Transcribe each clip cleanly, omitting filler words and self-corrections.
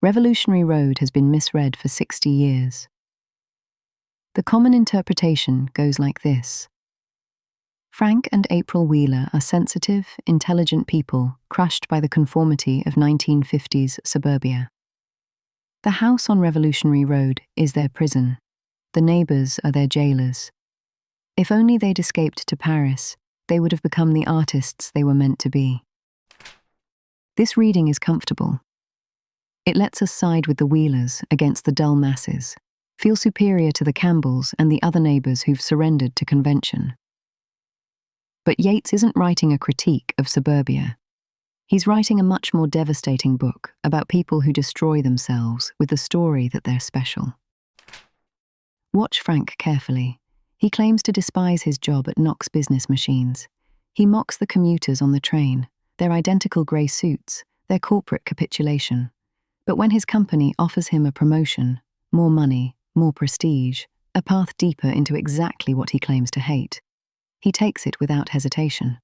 Revolutionary Road has been misread for 60 years. The common interpretation goes like this. Frank and April Wheeler are sensitive, intelligent people crushed by the conformity of 1950s suburbia. The house on Revolutionary Road is their prison. The neighbours are their jailers. If only they'd escaped to Paris, they would have become the artists they were meant to be. This reading is comfortable. It lets us side with the Wheelers against the dull masses, feel superior to the Campbells and the other neighbours who've surrendered to convention. But Yates isn't writing a critique of suburbia. He's writing a much more devastating book about people who destroy themselves with the story that they're special. Watch Frank carefully. He claims to despise his job at Knox Business Machines. He mocks the commuters on the train, their identical grey suits, their corporate capitulation. But when his company offers him a promotion, more money, more prestige, a path deeper into exactly what he claims to hate, he takes it without hesitation.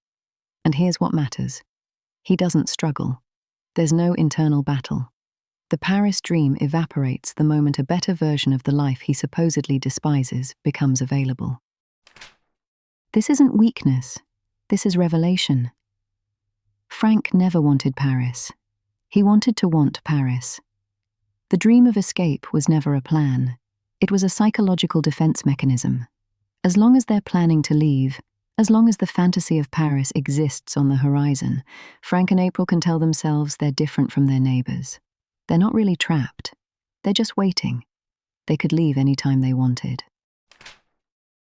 And here's what matters. He doesn't struggle. There's no internal battle. The Paris dream evaporates the moment a better version of the life he supposedly despises becomes available. This isn't weakness. This is revelation. Frank never wanted Paris. He wanted to want Paris. The dream of escape was never a plan. It was a psychological defense mechanism. As long as they're planning to leave, as long as the fantasy of Paris exists on the horizon, Frank and April can tell themselves they're different from their neighbours. They're not really trapped. They're just waiting. They could leave any time they wanted.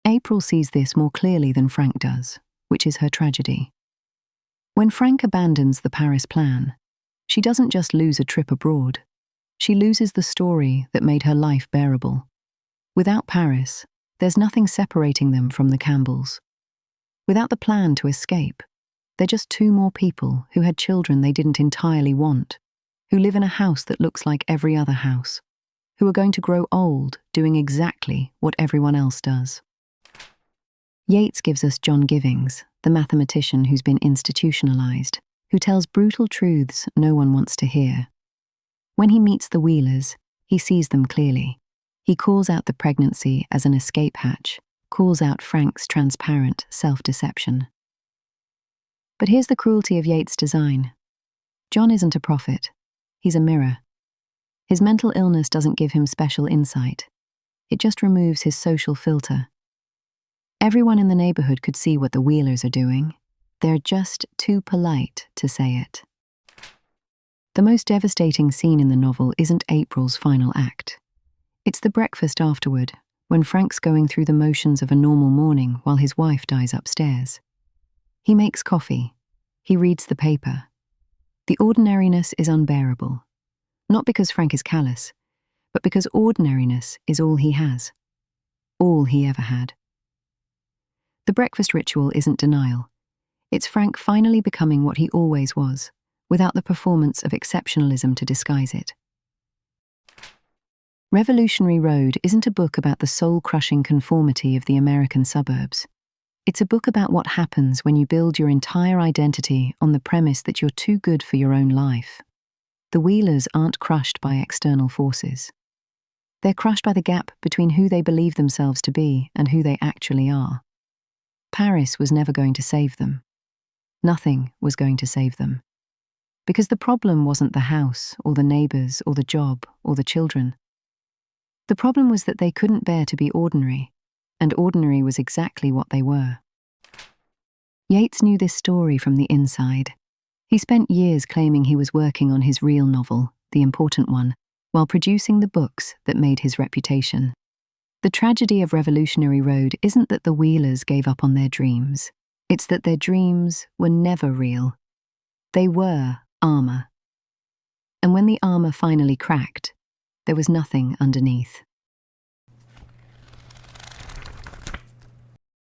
April sees this more clearly than Frank does, which is her tragedy. When Frank abandons the Paris plan, she doesn't just lose a trip abroad. She loses the story that made her life bearable. Without Paris, there's nothing separating them from the Campbells. Without the plan to escape, they're just two more people who had children they didn't entirely want, who live in a house that looks like every other house, who are going to grow old doing exactly what everyone else does. Yates gives us John Givings, the mathematician who's been institutionalized, who tells brutal truths no one wants to hear. When he meets the Wheelers, he sees them clearly. He calls out the pregnancy as an escape hatch, calls out Frank's transparent self-deception. But here's the cruelty of Yates' design. John isn't a prophet. He's a mirror. His mental illness doesn't give him special insight. It just removes his social filter. Everyone in the neighborhood could see what the Wheelers are doing. They're just too polite to say it. The most devastating scene in the novel isn't April's final act. It's the breakfast afterward, when Frank's going through the motions of a normal morning while his wife dies upstairs. He makes coffee. He reads the paper. The ordinariness is unbearable. Not because Frank is callous, but because ordinariness is all he has. All he ever had. The breakfast ritual isn't denial. It's Frank finally becoming what he always was, without the performance of exceptionalism to disguise it. Revolutionary Road isn't a book about the soul-crushing conformity of the American suburbs. It's a book about what happens when you build your entire identity on the premise that you're too good for your own life. The Wheelers aren't crushed by external forces. They're crushed by the gap between who they believe themselves to be and who they actually are. Paris was never going to save them. Nothing was going to save them. Because the problem wasn't the house, or the neighbours, or the job, or the children. The problem was that they couldn't bear to be ordinary, and ordinary was exactly what they were. Yates knew this story from the inside. He spent years claiming he was working on his real novel, The Important One, while producing the books that made his reputation. The tragedy of Revolutionary Road isn't that the Wheelers gave up on their dreams. It's that their dreams were never real. They were armor. And when the armor finally cracked, there was nothing underneath.